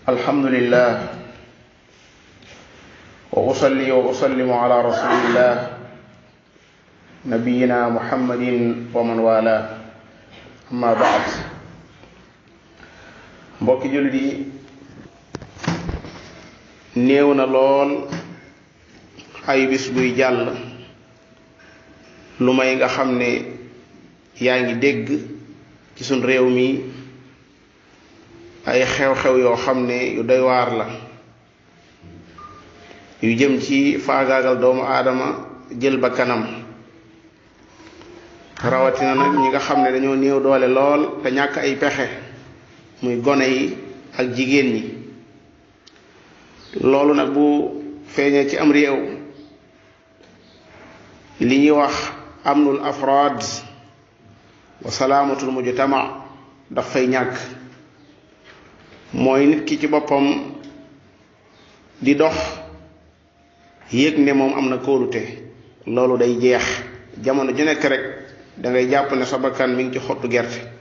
الحمد لله وأصلي وأسلم على رسول الله نبينا محمد ومن والاه أما بعد mbokki jullit yi néew na lool ay bis buy jàll lu may nga xam ne yaa ngi dégg ci sun réew mi ay xew-xew yoo xam ne yu doy waar la yu jëm ci faagaagal doomu aadama jël ba kanam rawatina nag ñi nga xam ne dañoo néew doole lool te ñàkk ay pexe muy gone yi ak jigéen ñi loolu nag bu feeñee ci am réew li ñuy wax amnul afraad wa salaamatul mujtama daf fay ñàkk mooy nit ki ci boppam di dox yëg ne moom am na kóolute loolu day jeex jamono ju nekk rek da ngay jàpp ne sa bakkan mi ngi ci xottu gerte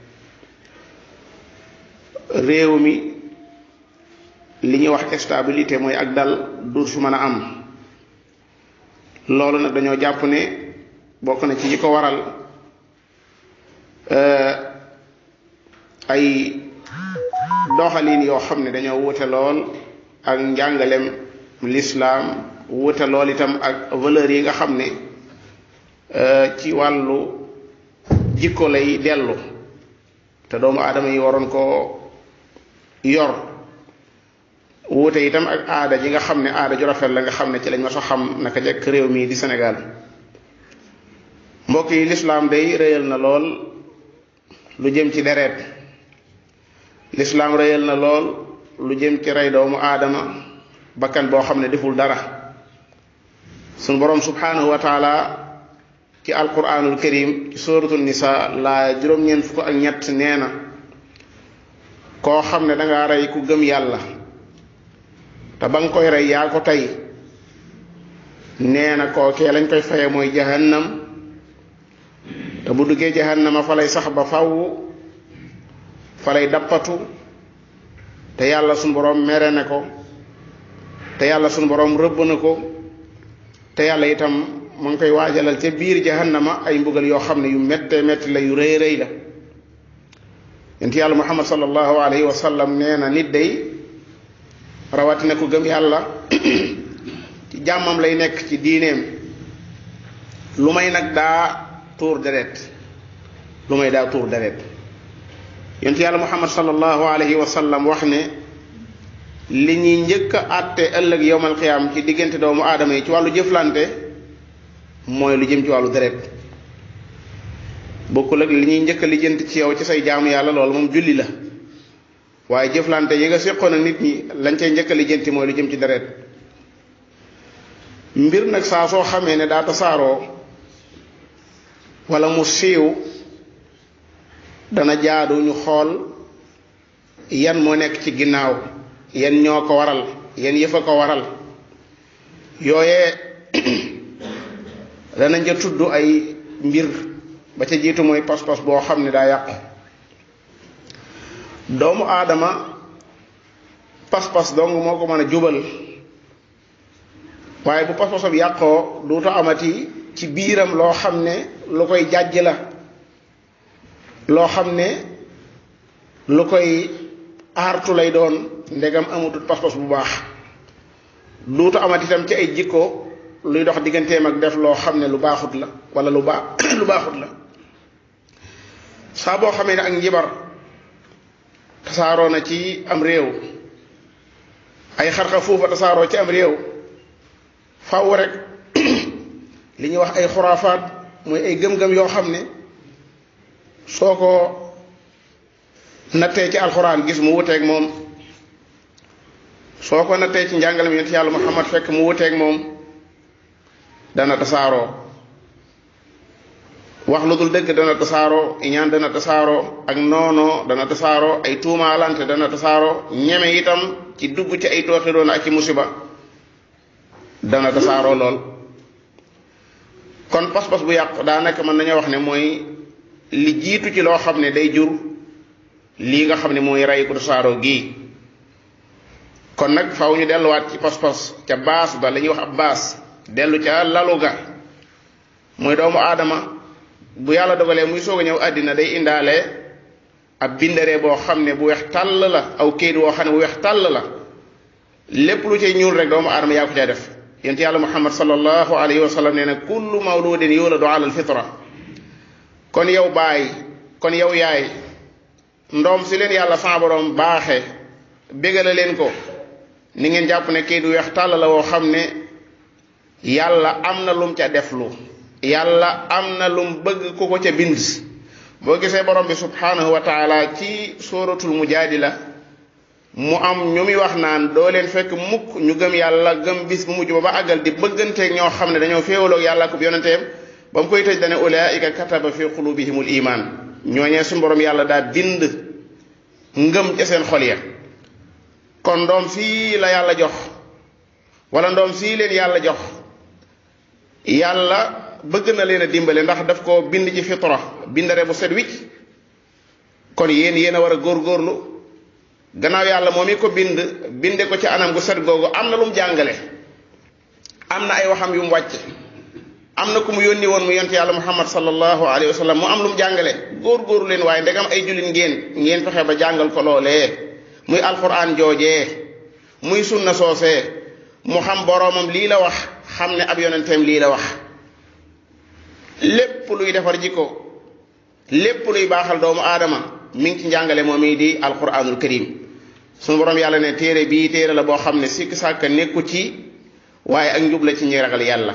réew mi li ñuy wax stabilité mooy ak dal du fi mën a am loolu nag dañoo jàpp ne bokk na ci yi ko waral ay doxalin yoo xam ne dañoo wute lool ak njàngalem lislaam wute lool itam ak valeur yi nga xam ne ci wàllu jikko lay dellu te doomu aadama yi waroon koo yor wute itam ak aada ji nga xam ne aada ju rafet la nga xam ne ci lañ ma so xam naka jekk réew mii di Sénégal mbokk yi lislaam day rëyal na lool lu jëm ci deret lislaam rëyal na lool lu jëm ci rey doomu aadama bakkan boo xam ne deful dara sun boroom subhanahu wa taala ci alquranul karim ci suratul nisa la juróom-ñeent fukk ak ñett nee na koo xam ne dangaa rey ku gëm yàlla te ba nga koy rey yaa ko tey nee na kookee lañ koy faye mooy jahannam te bu duggee jahannama fa lay sax ba faww fa lay dappatu te yàlla sunu boroom mere ne ko te yàlla sunu boroom rëbb na ko te yàlla itam mu ngi koy waajalal ca biir jahannama ay mbugal yoo xam ne yu méttee métti la yu rëy rëy la yent yàlla muhammad sallallahu alayhi wa sallam nee na nit day rawatina ku gëm yàlla ci jàmmam lay nekk ci diineem lu may nag daa tuur deret lu may daa tuur deret yent yàlla muhammad sallallahu alayhi wa sallam wax ne li ñuy njëkk a àtte ëllëg yowmal qiyaam ci diggante doomu aadama yi ci wàllu jëflante mooy lu jëm ci wàllu deret bokkul ak li ñuy njëkk a lijjanti ci yow ci say jaamu yàlla loolu moom julli la waaye jëflante yi nga séqoon ak nit ñi lañ cay njëkk a lijjanti mooy lu jëm ci deret mbir nag saa soo xamee ne daa tasaaroo wala mu siiw dana jaadu ñu xool yan moo nekk ci ginnaaw yan ñoo ko waral yan yëfa ko waral yooyee danañ ca tudd ay mbir ba ca jiitu mooy pas-pas boo xam ne daa yàqu doomu aadama pas-pas dong moo ko mën a jubal waaye bu pas-pasam yàqoo duutu amati ci biiram loo xam ne lu koy jàjj la loo xam ne lu koy aartu lay doon ndegam amutut pas-pas bu baax duutu amati itam ci ay jikko luy dox digganteem ak def loo xam ne lu baaxut la wala lu baaxut la saa boo xamee ne ak njibar tasaaroo na ci am réew ay xarxa fuufa tasaaroo ci am réew faw rek li ñuy wax ay xuraafaat mooy ay gëm-gëm yoo xam ne soo ko nattee ci alxuraan gis mu wuteeg moom soo ko nattee ci njàngalem yonent yàlla Muhammad fekk mu wuteeg moom dana tasaaroo wax lu dul dëgg dana tasaaroo iñaan dana tasaaroo ak noonoo dana tasaaroo ay tuumaalante dana tasaaroo ñeme itam ci dugg ci ay tooxidoona ak ci musiba dana tasaaroo lool kon pas-pas bu yàqu daa nekk mën nañoo wax ne mooy li jiitu ci loo xam ne day jur lii nga xam ne mooy rey ku tasaaroo gii. kon nag faaw ñu delluwaat ci pas-pas ca baas ba la ñuy wax ab baas dellu ca lalu ga mooy doomu aadama bu yàlla dogalee muy soog a ñëw àddina day indaale ab bindaree boo xam ne bu weex tàll la aw kayit woo xam ne bu weex tàll la lépp lu cay ñuul rek doomu aadama yaa ko cay def. yonent yàlla muhammad sallallahu alayhi wa sallam nee na kullu mawludin yuladu ala alfitra. kon yow baay kon yow yaay ndoom si leen yàlla sa borom baaxe bégala leen ko ni ngeen jàpp ne kayit weex tàll la woo xam ne yàlla am na lum ca deflu yàlla am na lum bëgg ku ko ca bind. boo gisee borom bi subhanahu wa taala ci suratul mujaadila mu am ñu muy wax naan doo leen fekk mukk ñu gëm yàlla gëm bis bu mujj ba àggal di bëgganteeg ñoo xam ne dañoo féewaloog yàlla ko yonenteem ba mu koy tëj dane ulaika kataba fi qulubihimul iman ñooñee suñu borom yàlla daa bind ngëm ca seen xol ya. kon ndoom sii la yàlla jox wala ndoom sii leen yàlla jox yàlla bëgg na leen a dimbale ndax daf ko bind ci fitra bindare bu set wicc. kon yéen a war a góorgóorlu gannaaw yàlla moom i ko binde ko ci anam gu set googu am na lu mu jàngale am na ay waxam yu mu wàcce am na ku mu yónni woon mu yonent yàlla muhammad sallallahu alayhi wa sallam mu am lu mu jàngale góorgóorlu leen waaye ndegam ay jullit ngeen fexe ba jàngal ko loolee muy alquran joojee muy sunna soosee mu xam boroomam lii la wax xam ne ab yonenteem lii la wax. lépp luy defar jikko lépp luy baaxal doomu aadama mi ngi ci njàngale moom i di alquranul karim. sunu borom yàlla ne téere bii téere la boo xam ne sikk sàkk nekku ci waaye ak njub la ci ñi ragal yàlla.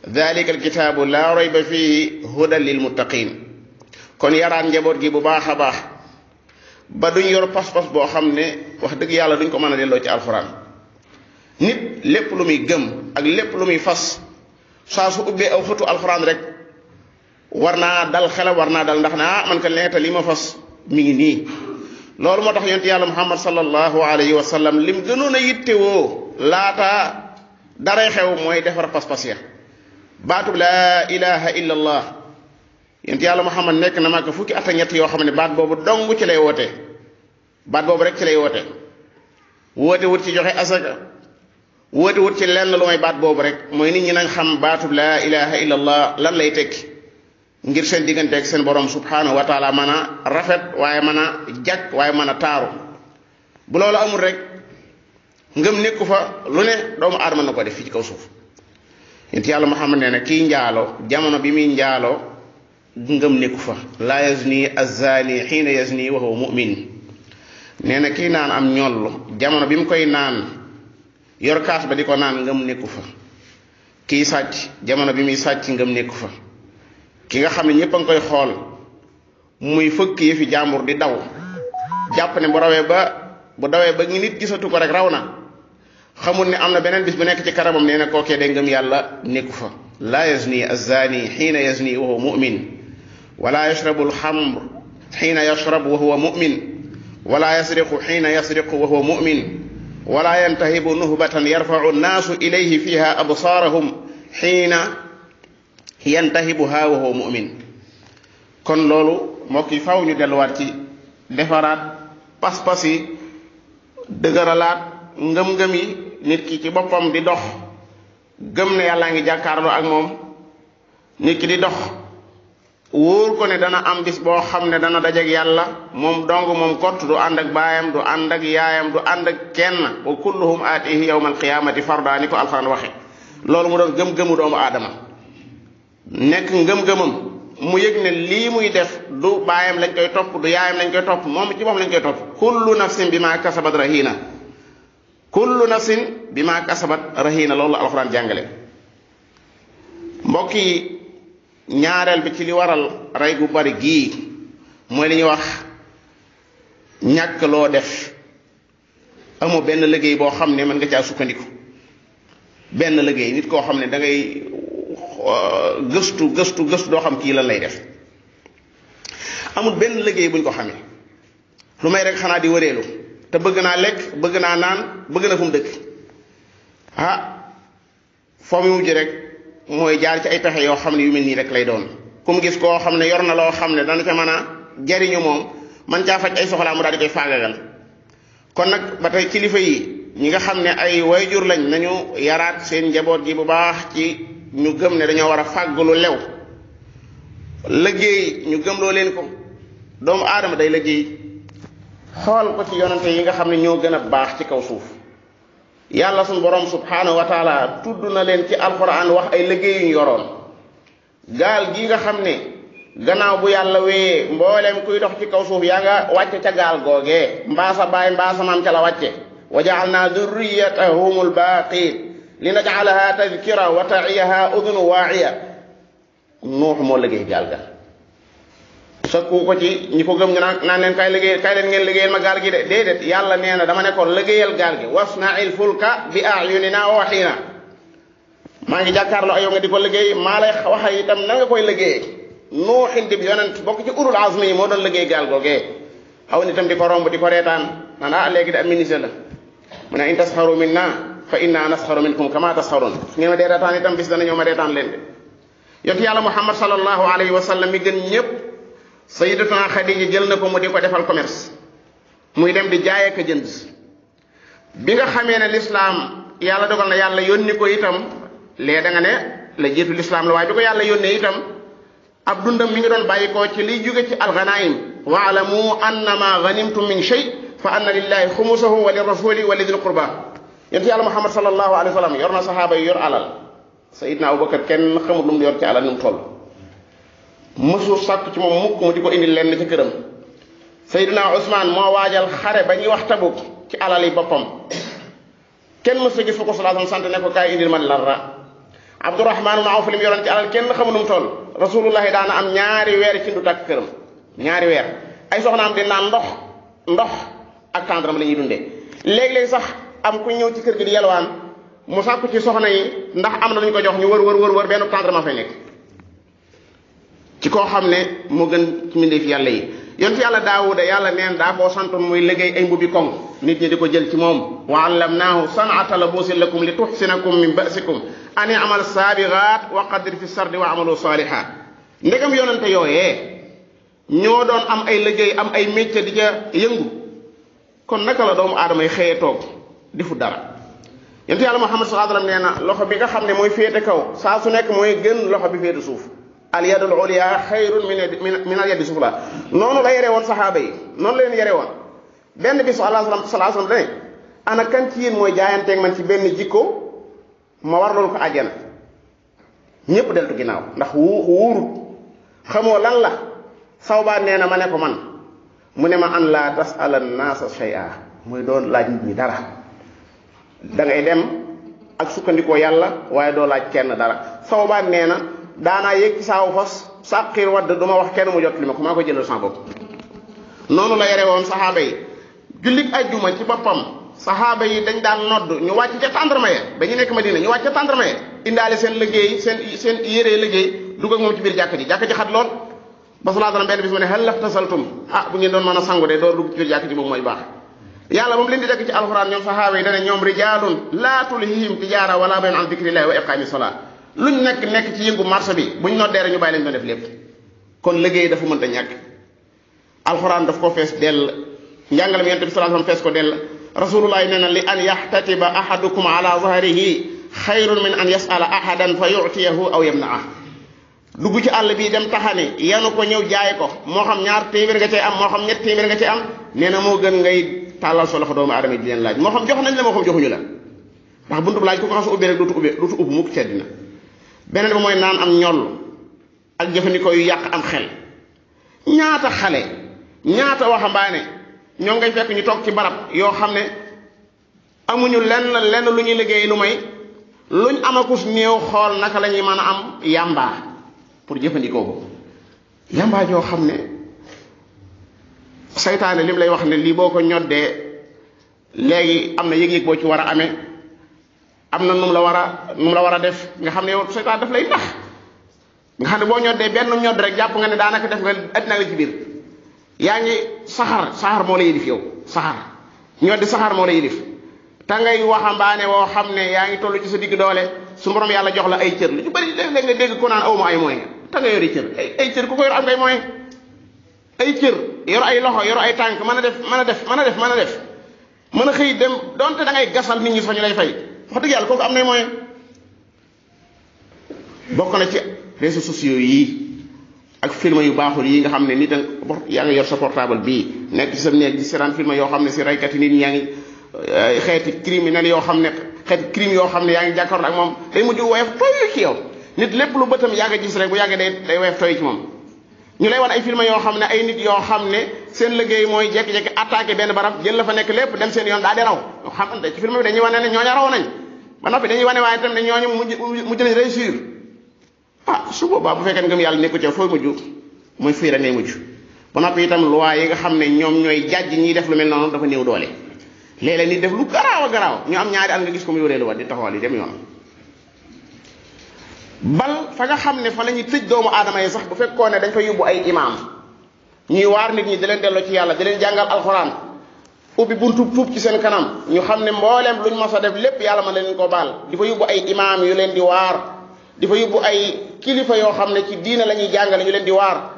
dalika alkitaabu laa rayba fihi hudan lil muttaqin. kon yaraan njaboot gi bu baax a baax ba duñ yor pas-pas boo xam ne wax dëgg yàlla duñ ko mën a delloo ci alquran. nit lépp lu muy gëm ak lépp lu muy fas saa su ubbee aw xëtu alquran rek war naa dal xelam war naa dal ndax ne man ka neeta li ma fas mi ngi nii. loolu moo tax yonent yàlla muhammad sallallahu alayhi wa sallam lim gënoon a yittewoo laata daray xew mooy defar pas-pas ya. baatub laa ilaha illa allah yonent yàlla muhammad nekk na Makka fukki at ak ñett yoo xam ne baat boobu dong ci lay woote baat boobu rek ci lay woote wut ci joxe asaka woote wut ci lenn lu may baat boobu rek mooy nit ñi nañ xam baatub laa ilaha illa allah lan lay tekki ngir seen digganteeg seen borom subhanahu wa taala mën a rafet waaye mën a jag waaye mën a taaru. bu loolu amul rek ngëm nekku fa lu ne doomu aadama na ko def fii ci kaw suuf. yonent yàlla Muhammad nee na kii njaaloo jamono bi muy njaaloo ngëm nekku fa. laa yazni azzaani xiina yazni wa huwa mu'min. nee na kii naan am ñollu jamono bi mu koy naan yor kaas ba di ko naan ngëm nekku fa. kii sàcc jamono bi muy sàcc ngëm nekku fa. ki nga xam ne ñëpp a ngi koy xool muy fëkk yëfi jàmbur di daw jàpp ne bu dawee ba ngi nit gisatu ko rek raw na xamul ne am na beneen bis bu nekk ci kanamam nee na kookee de ngëm yàlla nekku fa. laa yazni azzaani xiina yazni wa huwa mu'min wala yashrabu alxamr xiina yashrab wa huwa mu'min wala yasriqu xiina yasriqu wa huwa mu'min wala yantahibu nuhbatan yarfa'u annaasu ilayhi fiha absaarahum xiina yantahibuha wa huwa mu'min. kon loolu mbokk yi faaw ñu delluwaat ci defaraat pas-pas yi dëgëralaat ngëm-ngëm yi nit ki ci boppam di dox gëm ne yàllaa ngi jàkkaarloo ak moom nit ki di dox wóor ko ne dana am bis boo xam ne dana dajeek yàlla moom dong moom kott du ànd ak baayam du ànd ak yaayam du ànd ak kenn wa kulluhum aatihi yawmal qiyaamati farda ni ko alxuraan waxe. loolu mu doon gëm-gëmu doomu aadama nekk ngëm-ngëmam mu yëg ne lii muy def du baayam lañ koy topp du yaayam lañ koy topp moom ci moom lañ koy topp. kullu nafsin bima kasabat rahina kullu nafsin bima kasabat rahina loolu la alxuraan jàngale. mbokk yi ñaareel bi ci li waral rey gu bari gii mooy li ñuy wax ñàkk loo def. amoo benn liggéey boo xam ne mën nga caa sukkandiku benn liggéey nit koo xam ne da ngay gëstu doo xam kii lan lay def. amul benn liggéey buñ ko xamee lu may rek xanaa di wëreelu te bëgg naa lekk bëgg naa naan bëgg na fu mu dëkk. foo mu mujj rek mooy jaar ci ay pexe yoo xam ne yu mel nii rek lay doon. kum gis koo xam ne yor na loo xam ne dana ca mën a jariñu moom man caa faj ay soxlaa mu daal di koy faagagal. kon nag ba tey kilifa yi ñi nga xam ne ay wayjur lañ nañu yaraat seen njaboot gi bu baax ci ñu gëm ne dañoo war a fàggulu lew liggéey ñu gëmloo leen ko. doomu aadama day liggéey xool ko ci yonante yi nga xam ne ñoo gën a baax ci kaw suuf yàlla suñu borom subhanahu wa taala tudd na leen ci alquran wax ay liggéey yu ñu yoroon. gaal gi nga xam ne gannaaw bu yàlla wéyee mbooleem kuy dox ci kaw suuf yaa nga wàcce ca gaal googee mbaa sa baay mbaa sa maam ca la wàcce wa jaalna durriyatahumul baaqin li najalaha tadkira wa taiyaha udunu waaxiya. nuux moo liggéey gaal ga sakku ko ci ñi ko gëm nga naan leen kay leen ngeen liggéeyal ma gaal gi de déedéet yàlla nee na dama ne ko liggéeyal gaal gi wasna'il fulka bi a'yunina wa wahyina. maa ngi jàkkaarloo ak yow nga di ko liggéey maa lay wax itam na nga koy liggéey. nuuxin dib yonent bokk ci ulul azmi yi moo doon liggéey gaal googee aw nitam di ko romb di ko reetaan naan léegi de am ministre la mu ne in tasxaru minna fa inna nasxaru minkum kama tasxarun su ngeen ma dee reetaan itam bis dana ñëw ma reetaan leen de. yonent yàlla muhammad sallallahu alayhi wa sallam mi gën ñëpp sayyidatuna Xadija jël na ko mu di ko defal commerce muy dem di jaay ak jënd. bi nga xamee ne lislaam yàlla dogal na yàlla yónni ko itam lee da nga ne la jiitu lislaam la waaye bi ko yàlla yónnee itam ab dundam mi ngi doon bàyyi ko ci liy jóge ci alganaim waalamu annama ganimtum min shay fa anna lillahi xumusahu wa lirrasuli wa lidil qurba. yonent yàlla muhammad sallallahu alayhi wa sallam yor na saxaaba yi yor alal sayidna abubakar kenn xamul lu mu yor ci alal nu mu toll mësu sàkk ci moom mukk mu di ko indil lenn ci këram. sayidna usman moo waajal xare ba ñuy wax Tabuk ci alal yi boppam kenn mësu gis fu ko sallallahu alayhi wa sallam sant ne ko kaay indil man larra. abdurahman ibn awf li mu yoroon ci alal kenn xamul nu mu toll rasulullahi daana am ñaari weer ci ndu tàkk këram ñaari weer ay soxnaam di naan ndox ak tàndaram la ñuy dundee. léeg-léeg sax am ku ñëw ci kër gi di yelwaan mu sàkku ci soxna yi ndax am na lu ñu ko jox ñu wër benn tàndarama fay nekk ci koo xam ne moo gën ci mbindeef yàlla yi. yonent yàlla daawuda yàlla neen daa koo santoon muy liggéey ay mbubbi koŋ nit ñi di ko jël ci moom wa allamnaahu san'ata labuusin lakum li tuxsinakum min ba'sikum an i'mal saabigaat wa qaddir fi sardi wa amalu saalihaat. ndegam yonente yooyee ñoo doon am ay liggéey am ay métier di ca yëngu kon naka la doomu aadama yi xëyee toog di fu dara. yonent yàlla Muhammad sallallahu alayhi wa sallam nee na loxo bi nga xam ne mooy féete kaw saa su nekk mooy gën loxo bi féete suuf. al yadul ulya xayrun min al yadi sufla. noonu la yore woon saxaaba yi noonu la leen yore woon. benn bis sallallahu alayhi wa sallam dane ana kan ci yéen mooy jaayanteeg man ci benn jikko ma war loolu ko àjjana. ñépp deltu ginnaaw ndax wuurut xamoo lan la. Sawbaan nee na ma ne ko man mu ne ma an laa tasala naasa shay'a mooy doon laaj nit ñi dara da ngay dem ak sukkandikoo yàlla waaye doo laaj kenn dara. Sawbaan nee na daanaa yéeg ci saawu fas sàqiir wadd du ma wax kenn mu jot li ma ko maa ko jëlal sama bopp. noonu la yore woon saxaaba yi. jullit ajjuma ci boppam saxaaba yi dañ daan nodd ñu wàcc ca tàndarma ya ba ñu nekk Madina ñu wàcc ca tàndarma ya indaale seen liggéey seen yére liggéey dugg ak moom ci biir jàkka ji xat lool ba sallallahu alayhi benn bis mu ne hal laftasaltum bu ngeen doon mën a sangu de door dugg ci biir jàkka ji moom mooy baax. yàlla moom leen di dekk ci alxuraan ñoom saxaaba yi dane ñoom rijaalun laa tulhihim tijaara wala bay'un an dikrillahi wa iqaami salaa luñ nekk ci yëngu marché bi buñ noddee rek ñu bàyyi leen doon def lépp. kon liggéey dafa mënta ñàkk alxuraan daf ko fees dell njàngale mi yonent bi sallallahu alayhi wasallam fees ko dell. rasulullah nee na li an yaxtatiba ahadukum ala zahrihi xayrun min an yasala ahadan fa yu'tiyahu aw yamna'ah. dugg ci àll bii dem taxani yanu ko ñëw jaay ko moo xam ñaar téeméer nga cay am moo xam ñett téeméer nga cay am nee na moo gën ngay tàllal sa loxo doomu aadama yi di leen laaj moo xam jox nañ la moo xam joxuñu la ndax buntu laaj ku ko xas ubbi rek dootu ubbi mukk ci àddina. beneen ba mooy naan am ñoll ak jëfandikoo yu yàq am xel. ñaata xale ñaata waxambaane ñoo ngay fekk ñu toog ci barab yoo xam ne amuñu lenn lu ñuy liggéey lu may luñ amakus néew xool naka la ñuy mën a am yàmbaa pour jëfandikoo ko. yàmbaa joo xam ne saytaane lim lay wax ne lii boo ko ñoddee léegi am na yëg-yëg boo ci war a amee am na nu mu la war a def nga xam ne yow saytaane daf lay nax nga xam ne boo ñoddee benn ñodd rek jàpp nga ne daanaka def nga addina la ci biir. yaa ngi saxaar moo la yilif yow ñoddi saxaar moo la yilif te ngay waxambaane woo xam ne yaa ngi toll ci sa digg doole su borom yàlla jox la ay cër lu ci bëri léeg-léeg nga dégg ko naan awma ay moyen ta nga yori cër ay cër ku ko yor am ngay moyen ay cër yor ay loxo yor ay tànk mën a def mën a xëy dem donte da ngay gasal nit ñi sax ñu lay fay wax dëgg yàlla kooku am nay moyen bokk na ci réseaux sociaux yi ak film yu baaxul yi nga xam ne nit yaa ngi yor sa portable bii nekk ci sa néeg di seetaan film yoo xam ne si raykat yi nit ñi yaa ngi xeeti criminel yoo xam ne xeeti crime yoo xam ne yaa ngi jàkkaarloo ak moom day mujj woyof toy ci yow nit lépp lu bëtam yàgg gis rek bu yàggee day woyof toy ci moom ñu lay wan ay film yoo xam ne ay nit yoo xam ne seen liggéey mooy jekki-jekki attaqué benn barab jël la fa nekk lépp dem seen yoon daa di raw xamante ci film bi dañuy wane ne ñooñu raw nañ ba noppi dañuy wane waaye tam ne ñooñu mujj nañ réussir su boobaa bu fekkee ngëm yàlla nekku ca fooy mujj mooy fii rek ngay mujj ba noppi itam loi yi nga xam ne ñoom ñooy jàjj ñiy def lu mel noonu dafa néew doole léeg-léeg nit def lu garaaw a garaaw ñu am ñaari at nga gis ko mu yoree lu wat di taxawal yi dem yoon bal fa nga xam ne fa la ñuy tëj doomu aadama yi sax bu fekkoon ne dañ fa yóbbu ay imaam ñuy waar nit ñi di leen delloo ci yàlla di leen jàngal alxuraan ubbi buntu tuub ci seen kanam ñu xam ne mbooleem luñ mos a def lépp yàlla ma leen ko baal di fa yóbbu ay imaam yu leen di waar di fa yóbbu ay kilifa yoo xam ne ci diina la ñuy jàngale ñu leen di waar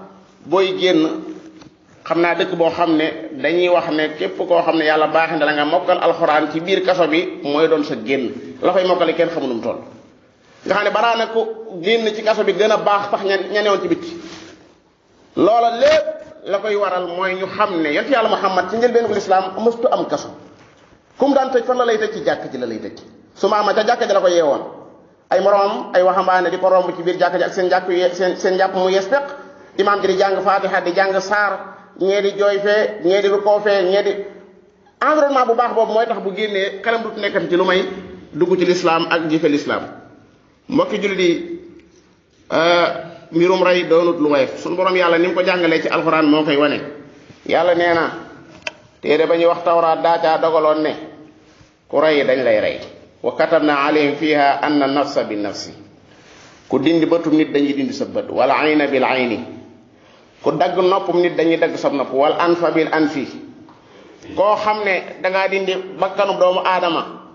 booy génn xam naa dëkk boo xam ne dañuy wax ne képp koo xam ne yàlla baax na la nga mokkal alxuraan ci biir kaso bi mooy doon sa génn la koy mokkale kenn xamu nu mu toll nga xam ne baraa na ko génn ci kaso bi gën a baax tax ña newoon ci bitti loola lépp la koy waral mooy ñu xam ne yonent yàlla Muhammad ci njëlbéenu lislaam mëstu am kaso kum daan tëj fan la lay tëj ci jàkk ji la lay tëj su ma ama ca jàkk ji la ko yeewoon ay moroom ay waxambaane di ko romb ci biir jàkk ji ak seen jàpp mu yees peq imaam ji di jàng faatiha di jàng saar ñee di jooy fee ñee di rukkoo fee ñee di environnement bu baax boobu mooy tax bu génnee xelam du nekkati ci lu may dugg ci lislaam ak jëfe lislaam mbokki jullit yi mbirum rey doonut lu woyof suñu borom yàlla ni mu ko jàngalee ci alxuraan moo koy wane yàlla nee na téere ba ñuy wax tawraat daa caa dogaloon ne ku rey dañ lay rey wa katabna alayhim fiha anna nafsa bi nafsi ku dindi bëtum nit dañuy dindi sa bët wala ayna bil ayni ku dagg noppum nit dañuy dagg sa nopp wal anfa bil anfi koo xam ne dangaa dindi bakkanu doomu aadama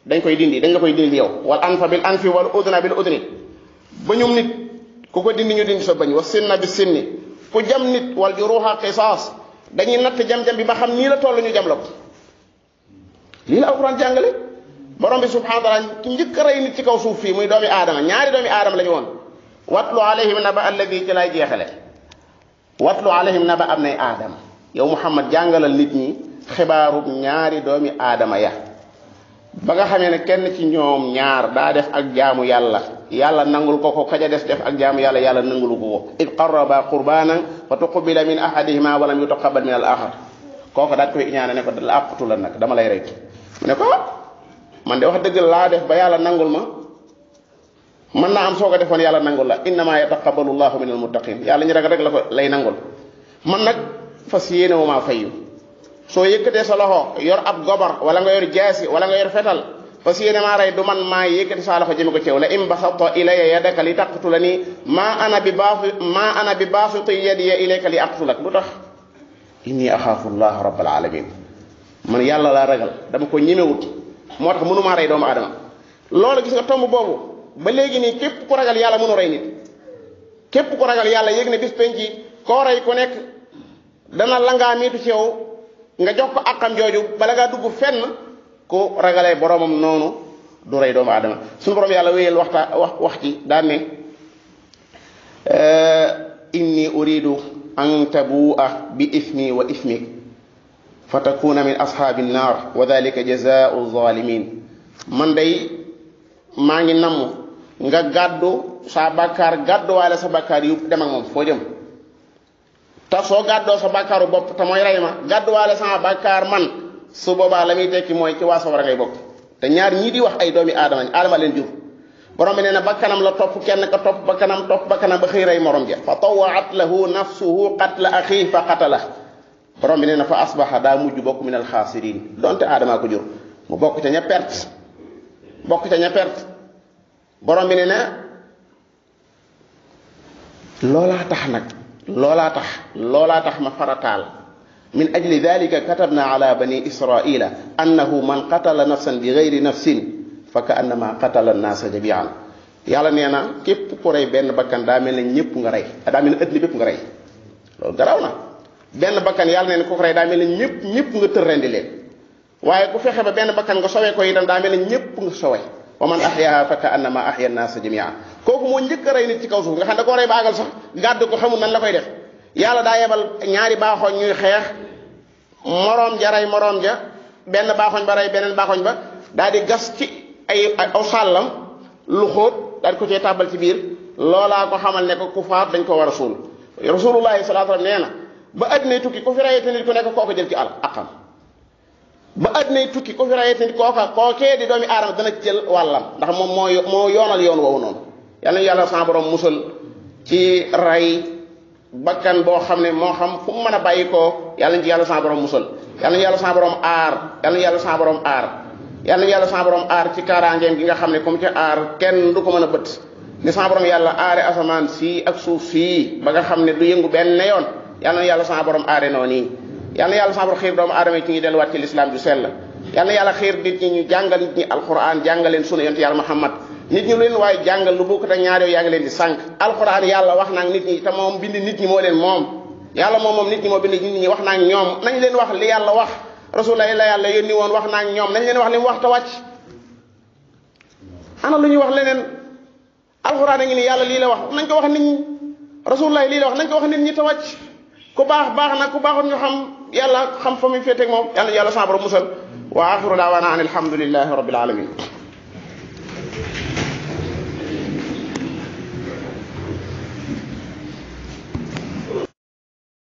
dañ koy dindi dañ la koy dindi yow wal anfa bil anfi wal udna bil udni ba ñum nit ku ko dindi ñu dindi sa bañ wa sinna bi sinni ku jam nit wal juruha qisaas dañuy natt jam-jam bi ba xam nii la toll ñu jam la ko lii la alquran jàngale borom bi subhanahu wa taala ki njëkk a rey nit ci kaw suuf fii muy doomi aadama ñaari doomi aadama la ñu woon watlu alayhim naba alladi ci lay jeexale watlu alayhim naba am nay aadama yow Muhammad jàngalal nit ñi xibaaru ñaari doomi aadama ya ba nga xamee ne kenn ci ñoom ñaar daa def ak jaamu yàlla nangul ko kaja def ak jaamu yàlla nangulu ko id qarraba qurbanan fa tuqbila min ahadihima wa lam yutaqabbal min al axar kooku daat koy iñaane ne ko la àqatu la nag dama lay rey mu ne ko man de wax dëgg laa def ba yàlla nangul ma mën naa am soo ko defoon yàlla nangul la innama yataqabbalu llahu min al muttaqin yàlla ñu rek la ko lay nangul man nag fas yéene wu maa fayyu soo yëkkatee sa loxo yor ab gobar wala nga yor jaasi wala nga yor fetal fas yéene maa rey du man maa yëkkati sa loxo jëme ko ceew la im basata ilayya yadaka li taqtulani ma ana bi basiti yadiya ilayka li aqtulak lu tax inni axaafu llah rabbal alamin man yàlla laa ragal dama ko ñemewut moo tax mënumaa rey doomu aadama loolu gis nga tomb boobu ba léegi nii képp ku ragal yàlla mënu rey nit képp ku ragal yàlla yéeg ne bis penci koo rey ku nekk dana langaa miitu ci yow nga jox ko àqam jooju bala ngaa dugg fenn ku ragalee boromam noonu du rey doomu aadama suñu borom yàlla wéyal wax ci daan ne inni uridu an tabua bi ismi wa ismik fa takuna min ashaabi nnaar wa dalika jazaau zalimin man day maa ngi namm nga gàddu sa bàkkaar gàdduwaale sa bàkkaar yu dem ak moom foo jëm te soo gàddoo sa bàkkaaru bopp te mooy rey ma gàdduwaale sama bàkkaar man su boobaa la muy tekki mooy ci waa sawara ngay bokk te ñaar ñii di wax ay doomi aadama leen jur borom bi nee na bakkanam la topp kenn ka topp bakkanam ba xëy rey morom ja fa tawaat lahu nafsuhu qatla axii fa qatala borom bi nee na fa asbaxa daa mujj bokk min alxaasirin donte aadamaa ko jur mu bokk ca ña perte borom bi nee na loolaa tax ma farataal min ajli dalika katabna ala bani israila annahu man qatala nafsan bi gayri nafsin fa ka annama qatala annaasa jamian yàlla nee na képp ku rey benn bakkan daa mel ne ñëpp nga rey daa mel ne ëtt li bépp nga rey loolu garaaw na benn bakkan yàlla nee na ku ko rey daa mel ne ñëpp nga tër rendi leen waaye ku fexe ba benn bakkan nga sowee ko itam daa mel ne ñëpp nga sowe wa man ahyaha fa ka annama ahya an-naasa jami'a kooku moo njëkk a rey nit ci kaw suuf nga xam ne da koo rey ba àggal sax gàdd ko xamul nan la koy def yàlla daa yebal ñaari baaxooñ ñuy xeex moroom ja rey moroom ja benn baaxooñ ba rey beneen baaxooñ ba daal di gas ci aw sàllam lu xóot daal di ko cee tàbbal ci biir loolaa ko xamal ne ko ku faat dañ ko war a suul rasulullahi sallallahu alayhi wasallam nee na ba addinay tukki ku fi rayete nit ku nekk kooku jël ci àqam ba addinay tukki ku fi rayete nit kookee di doomi aadama dana ci jël wàllam ndax moom moo yoonal yoon woowu noonu yàlla sa borom musal ci ray bakkan boo xam ne moo xam fu mu mën a bàyyi koo yàlla ci yàlla sa borom musal yàlla sa borom aar yàlla sa borom aar yàlla sa borom aar ci kaaraangeem gi nga xam ne comme ci aar kenn du ko mën a bët ni sa borom yàlla aare asamaan sii ak suuf sii ba nga xam ne du yëngu benn yoon yàlla sa borom aare noonu nii yàlla sa borom xiir doomu aadama yi ci ñu delluwaat ci lislaam ju sell yàlla xiir nit ñi ñu jàngal nit ñi alquran jàngal leen sunu yonent yàlla Muhammad nit ñi leen waaye jàngal lu bokkut ak ñaar yooyu yaa ngi leen di sànq alquran yàlla wax naa nit ñi te moom bind nit ñi moo leen moom yàlla moom nit ñi moo bind nit ñi wax naa ñoom nañ leen wax li yàlla wax rasulullah la yàlla yónni woon wax naa ñoom nañ leen wax li mu wax te wàcc ana lu ñuy wax leneen alquran a ngi ni yàlla lii la wax nañ ko wax nit ñi rasulullah lii la wax nañ ko wax nit ñi te wàcc ku baax baax na ku baaxut ñu xam yàlla xam fa muy féeteeg moom yàlla sa borom musal wa axiru daawaana an alhamdulillahi rabbil alamin